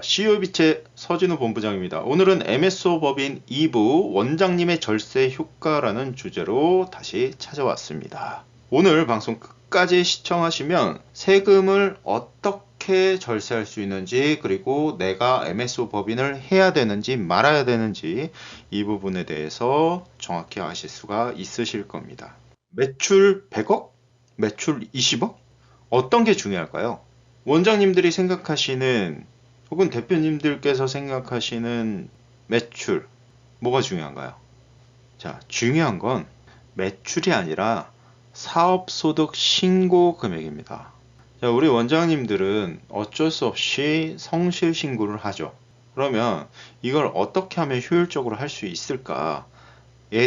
CUB체 서진우 본부장입니다. 오늘은 MSO 법인 2부 원장님의 절세 효과라는 주제로 다시 찾아왔습니다. 오늘 방송 끝까지 시청하시면 세금을 어떻게 절세할 수 있는지, 그리고 내가 MSO 법인을 해야 되는지 말아야 되는지 이 부분에 대해서 정확히 아실 수가 있으실 겁니다. 매출 100억? 매출 20억? 어떤 게 중요할까요? 원장님들이 생각하시는, 혹은 대표님들께서 생각하시는 매출, 뭐가 중요한가요? 자, 중요한 건 매출이 아니라 사업소득 신고 금액입니다. 자, 우리 원장님들은 어쩔 수 없이 성실 신고를 하죠. 그러면 이걸 어떻게 하면 효율적으로 할 수 있을까에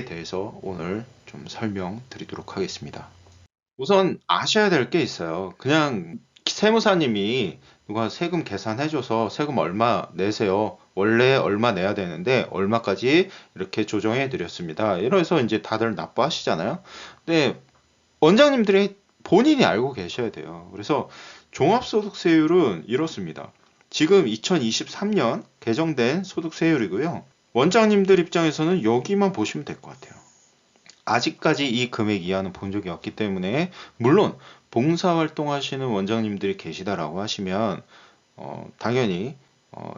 대해서 오늘 좀 설명드리도록 하겠습니다. 우선 아셔야 될 게 있어요. 그냥 세무사님이 누가 세금 계산해줘서 세금 얼마 내세요. 원래 얼마 내야 되는데 얼마까지 이렇게 조정해 드렸습니다. 이래서 이제 다들 납부하시잖아요. 근데 원장님들이 본인이 알고 계셔야 돼요. 그래서 종합소득세율은 이렇습니다. 지금 2023년 개정된 소득세율이고요. 원장님들 입장에서는 여기만 보시면 될 것 같아요. 아직까지 이 금액 이하는 본 적이 없기 때문에, 물론 봉사활동 하시는 원장님들이 계시다라고 하시면 당연히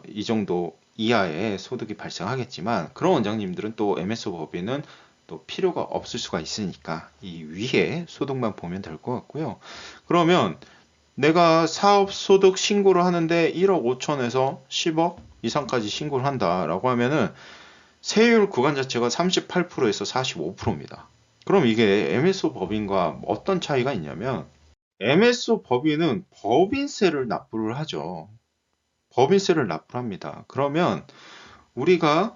이 정도 이하의 소득이 발생하겠지만, 그런 원장님들은 또 MSO 법인은 또 필요가 없을 수가 있으니까 이 위에 소득만 보면 될 것 같고요. 그러면 내가 사업소득 신고를 하는데 1억 5천에서 10억 이상까지 신고를 한다라고 하면은 세율 구간 자체가 38%에서 45%입니다. 그럼 이게 MSO 법인과 어떤 차이가 있냐면, MSO 법인은 법인세를 납부를 하죠. 법인세를 납부를 합니다. 그러면 우리가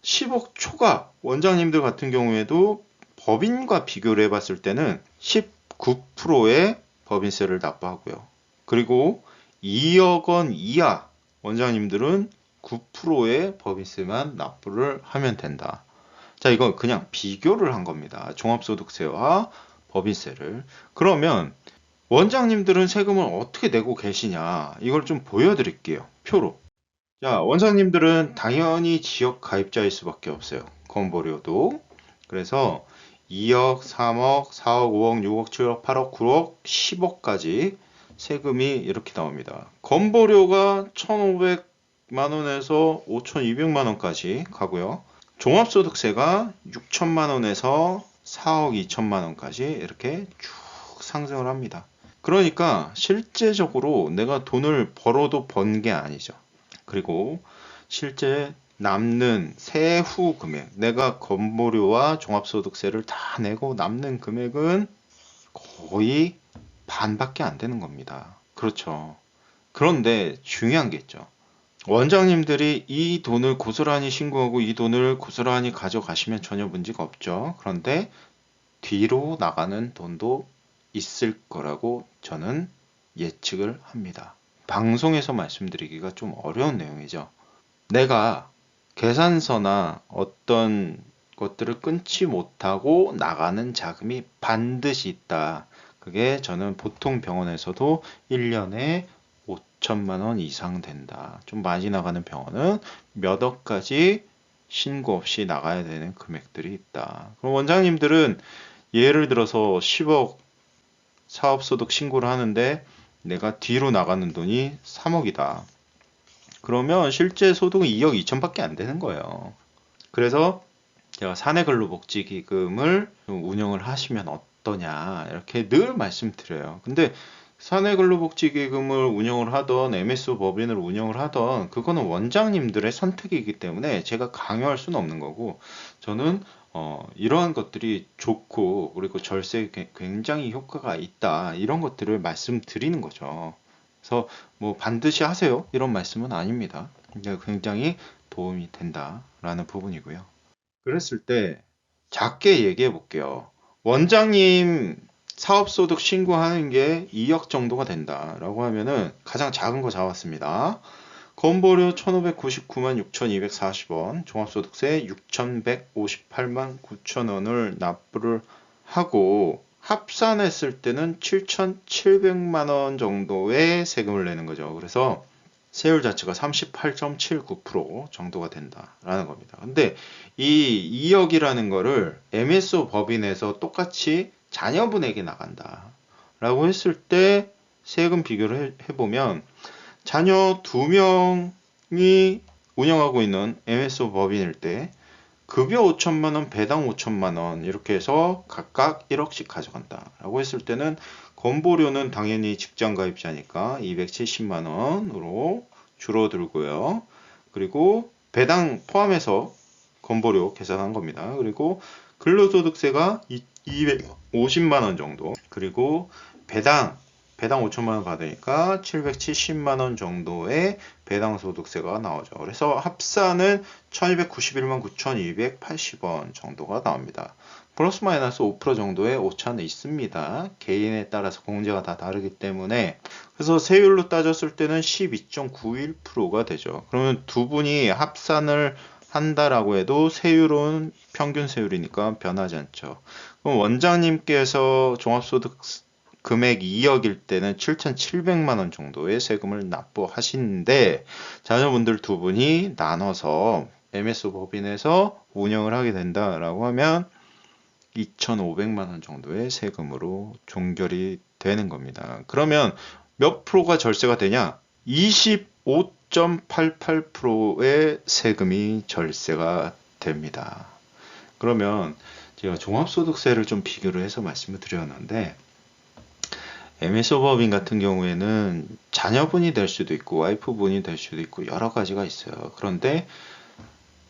10억 초과 원장님들 같은 경우에도 법인과 비교를 해봤을 때는 19%의 법인세를 납부하고요. 그리고 2억 원 이하 원장님들은 9%의 법인세만 납부를 하면 된다. 자, 이건 그냥 비교를 한 겁니다. 종합소득세와 법인세를. 그러면 원장님들은 세금을 어떻게 내고 계시냐, 이걸 좀 보여드릴게요. 표로. 자, 원장님들은 당연히 지역 가입자일 수밖에 없어요. 건보료도. 그래서 2억, 3억, 4억, 5억, 6억, 7억, 8억, 9억, 10억까지 세금이 이렇게 나옵니다. 건보료가 1,500만 원에서 5,200만 원까지 가고요. 종합소득세가 6천만 원에서 4억 2천만 원까지 이렇게 쭉 상승을 합니다. 그러니까 실제적으로 내가 돈을 벌어도 번 게 아니죠. 그리고 실제 남는 세후 금액, 내가 건보료와 종합소득세를 다 내고 남는 금액은 거의 반밖에 안 되는 겁니다. 그렇죠. 그런데 중요한 게 있죠. 원장님들이 이 돈을 고스란히 신고하고 이 돈을 고스란히 가져가시면 전혀 문제가 없죠. 그런데 뒤로 나가는 돈도 있을 거라고 저는 예측을 합니다. 방송에서 말씀드리기가 좀 어려운 내용이죠. 내가 계산서나 어떤 것들을 끊지 못하고 나가는 자금이 반드시 있다. 그게 저는 보통 병원에서도 1년에 5천만 원 이상 된다. 좀 많이 나가는 병원은 몇 억까지 신고 없이 나가야 되는 금액들이 있다. 그럼 원장님들은 예를 들어서 10억 사업소득 신고를 하는데 내가 뒤로 나가는 돈이 3억이다. 그러면 실제 소득은 2억 2천밖에 안 되는 거예요. 그래서 제가 사내근로복지기금을 운영을 하시면 어떠냐, 이렇게 늘 말씀드려요. 근데 사내근로복지기금을 운영을 하던 MSO 법인을 운영을 하던 그거는 원장님들의 선택이기 때문에 제가 강요할 수는 없는 거고, 저는 이러한 것들이 좋고 그리고 절세에 굉장히 효과가 있다, 이런 것들을 말씀드리는 거죠. 그래서 뭐 반드시 하세요 이런 말씀은 아닙니다. 굉장히 도움이 된다라는 부분이고요. 그랬을 때 작게 얘기해 볼게요. 원장님 사업소득 신고하는 게 2억 정도가 된다라고 하면은 가장 작은 거 잡았습니다. 건보료 1,599만 6,240원, 종합소득세 6,158만 9천 원을 납부를 하고 합산했을 때는 7,700만 원 정도의 세금을 내는 거죠. 그래서 세율 자체가 38.79% 정도가 된다라는 겁니다. 근데 이 2억이라는 거를 MSO 법인에서 똑같이 자녀분에게 나간다라고 했을 때 세금 비교를 해보면 자녀 2명이 운영하고 있는 MSO 법인일 때 급여 5천만 원, 배당 5천만 원 이렇게 해서 각각 1억씩 가져간다라고 했을 때는 건보료는 당연히 직장 가입자니까 270만 원으로 줄어들고요. 그리고 배당 포함해서 건보료 계산한 겁니다. 그리고 근로소득세가 250만 원 정도. 그리고 배당 5천만 원 받으니까 770만 원 정도의 배당 소득세가 나오죠. 그래서 합산은 1291만 9,280원 정도가 나옵니다. 플러스 마이너스 5% 정도의 오차는 있습니다. 개인에 따라서 공제가 다 다르기 때문에. 그래서 세율로 따졌을 때는 12.91%가 되죠. 그러면 두 분이 합산을 한다라고 해도 세율은 평균 세율이니까 변하지 않죠. 그럼 원장님께서 종합소득 금액 2억일 때는 7,700만 원 정도의 세금을 납부하시는데 자녀분들 두 분이 나눠서 MSO 법인에서 운영을 하게 된다라고 하면 2,500만 원 정도의 세금으로 종결이 되는 겁니다. 그러면 몇 프로가 절세가 되냐? 25.88%의 세금이 절세가 됩니다. 그러면 제가 종합소득세를 좀 비교를 해서 말씀을 드렸는데 MSO 법인 같은 경우에는 자녀분이 될 수도 있고 와이프분이 될 수도 있고 여러 가지가 있어요. 그런데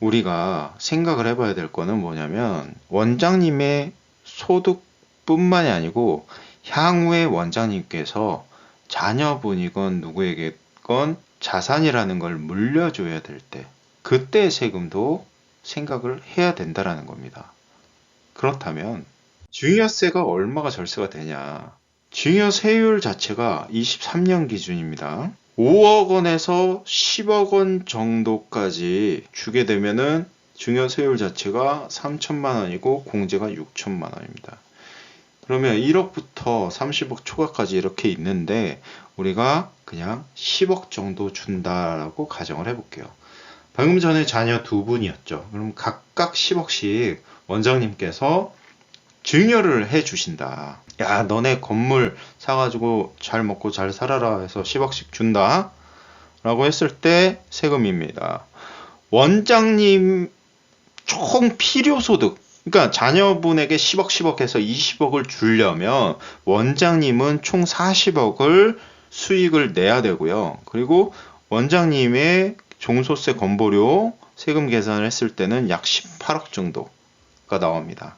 우리가 생각을 해봐야 될 거는 뭐냐면 원장님의 소득뿐만이 아니고 향후에 원장님께서 자녀분이건 누구에게건 자산이라는 걸 물려줘야 될 때 그때 세금도 생각을 해야 된다라는 겁니다. 그렇다면 증여세가 얼마가 절세가 되냐? 증여세율 자체가 23년 기준입니다. 5억 원에서 10억 원 정도까지 주게 되면은 증여세율 자체가 3천만 원이고 공제가 6천만 원입니다. 그러면 1억부터 30억 초과까지 이렇게 있는데 우리가 그냥 10억 정도 준다라고 가정을 해볼게요. 방금 전에 자녀 두 분이었죠. 그럼 각각 10억씩 원장님께서 증여를 해 주신다. 야, 너네 건물 사가지고 잘 먹고 잘 살아라 해서 10억씩 준다. 라고 했을 때 세금입니다. 원장님 총 필요소득, 그러니까 자녀분에게 10억 해서 20억을 주려면 원장님은 총 40억을 수익을 내야 되고요. 그리고 원장님의 종소세 건보료 세금 계산을 했을 때는 약 18억 정도가 나옵니다.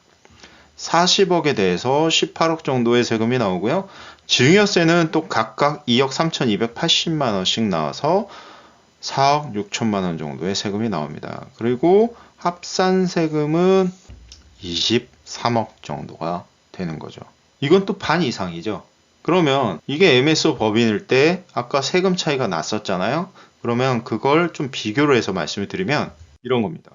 40억에 대해서 18억 정도의 세금이 나오고요. 증여세는 또 각각 2억 3,280만 원씩 나와서 4억 6천만 원 정도의 세금이 나옵니다. 그리고 합산 세금은 23억 정도가 되는 거죠. 이건 또 반 이상이죠. 그러면 이게 MSO 법인일 때 아까 세금 차이가 났었잖아요. 그러면 그걸 좀 비교를 해서 말씀을 드리면 이런 겁니다.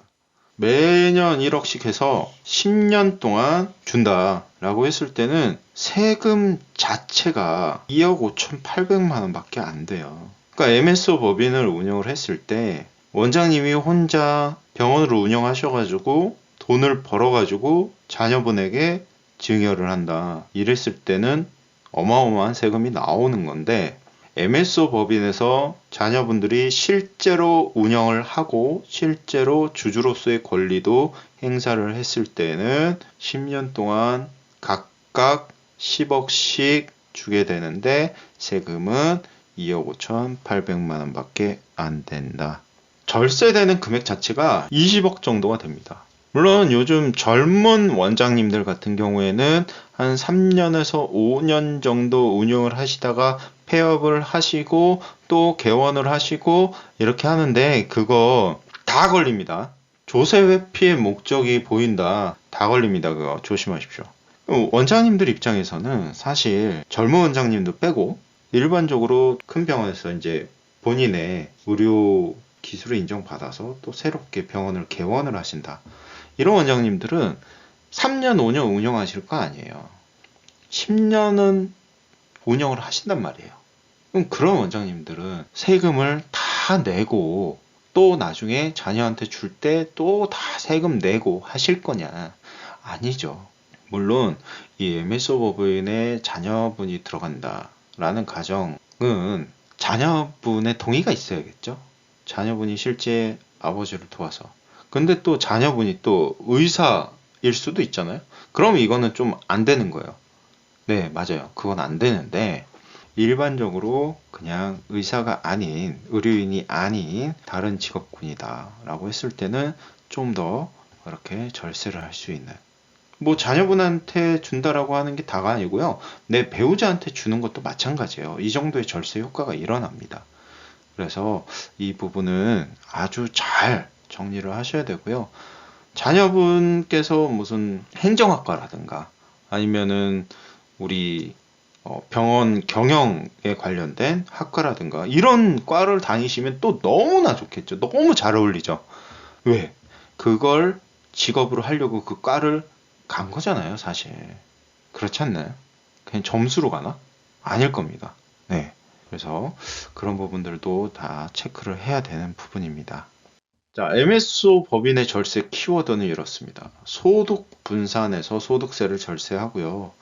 매년 1억씩 해서 10년 동안 준다라고 했을 때는 세금 자체가 2억 5,800만 원밖에 안 돼요. 그러니까 MSO 법인을 운영을 했을 때 원장님이 혼자 병원을 운영하셔가지고 돈을 벌어가지고 자녀분에게 증여를 한다. 이랬을 때는 어마어마한 세금이 나오는 건데 MSO 법인에서 자녀분들이 실제로 운영을 하고 실제로 주주로서의 권리도 행사를 했을 때는 10년 동안 각각 10억씩 주게 되는데 세금은 2억 5,800만 원밖에 안 된다. 절세되는 금액 자체가 20억 정도가 됩니다. 물론 요즘 젊은 원장님들 같은 경우에는 한 3년에서 5년 정도 운영을 하시다가 폐업을 하시고 또 개원을 하시고 이렇게 하는데 그거 다 걸립니다. 조세 회피의 목적이 보인다. 다 걸립니다. 그거 조심하십시오. 원장님들 입장에서는 사실 젊은 원장님도 빼고 일반적으로 큰 병원에서 이제 본인의 의료 기술을 인정받아서 또 새롭게 병원을 개원을 하신다. 이런 원장님들은 3년, 5년 운영하실 거 아니에요. 10년은 운영을 하신단 말이에요. 그럼 그런 원장님들은 세금을 다 다 내고 또 나중에 자녀한테 줄 때 또 다 세금 내고 하실 거냐? 아니죠. 물론 이 MSO 법인에 자녀분이 들어간다라는 가정은 자녀분의 동의가 있어야겠죠. 자녀분이 실제 아버지를 도와서. 근데 또 자녀분이 또 의사일 수도 있잖아요. 그럼 이거는 좀 안 되는 거예요. 네, 맞아요. 그건 안 되는데 일반적으로 그냥 의사가 아닌, 의료인이 아닌 다른 직업군이다 라고 했을 때는 좀 더 이렇게 절세를 할 수 있는, 뭐 자녀분한테 준다라고 하는 게 다가 아니고요. 내 배우자한테 주는 것도 마찬가지예요. 이 정도의 절세 효과가 일어납니다. 그래서 이 부분은 아주 잘 정리를 하셔야 되고요. 자녀분께서 무슨 행정학과라든가 아니면은 우리 병원 경영에 관련된 학과라든가 이런 과를 다니시면 또 너무나 좋겠죠. 너무 잘 어울리죠. 왜? 그걸 직업으로 하려고 그 과를 간 거잖아요, 사실. 그렇지 않나요? 그냥 점수로 가나? 아닐 겁니다. 네. 그래서 그런 부분들도 다 체크를 해야 되는 부분입니다. 자, MSO 법인의 절세 키워드는 이렇습니다. 소득 분산해서 소득세를 절세하고요.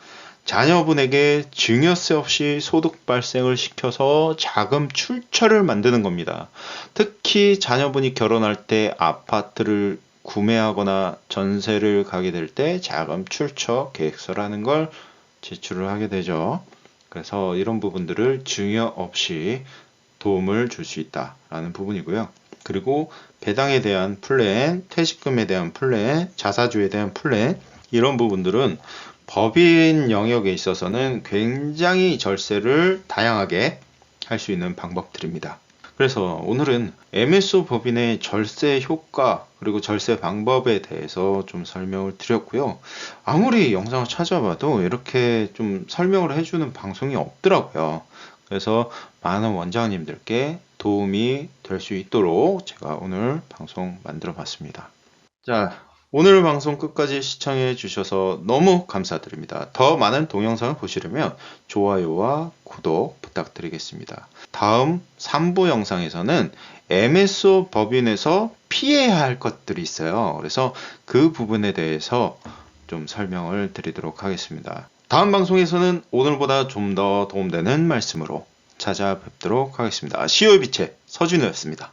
자녀분에게 증여세 없이 소득 발생을 시켜서 자금 출처를 만드는 겁니다. 특히 자녀분이 결혼할 때 아파트를 구매하거나 전세를 가게 될 때 자금 출처 계획서라는 걸 제출을 하게 되죠. 그래서 이런 부분들을 증여 없이 도움을 줄 수 있다라는 부분이고요. 그리고 배당에 대한 플랜, 퇴직금에 대한 플랜, 자사주에 대한 플랜, 이런 부분들은 법인 영역에 있어서는 굉장히 절세를 다양하게 할 수 있는 방법들입니다. 그래서 오늘은 MSO 법인의 절세 효과 그리고 절세 방법에 대해서 좀 설명을 드렸고요. 아무리 영상을 찾아봐도 이렇게 좀 설명을 해주는 방송이 없더라고요. 그래서 많은 원장님들께 도움이 될 수 있도록 제가 오늘 방송 만들어 봤습니다. 자, 오늘 방송 끝까지 시청해 주셔서 너무 감사드립니다. 더 많은 동영상을 보시려면 좋아요와 구독 부탁드리겠습니다. 다음 3부 영상에서는 MSO 법인에서 피해야 할 것들이 있어요. 그래서 그 부분에 대해서 좀 설명을 드리도록 하겠습니다. 다음 방송에서는 오늘보다 좀 더 도움되는 말씀으로 찾아뵙도록 하겠습니다. 시오의 빛의 서진우였습니다.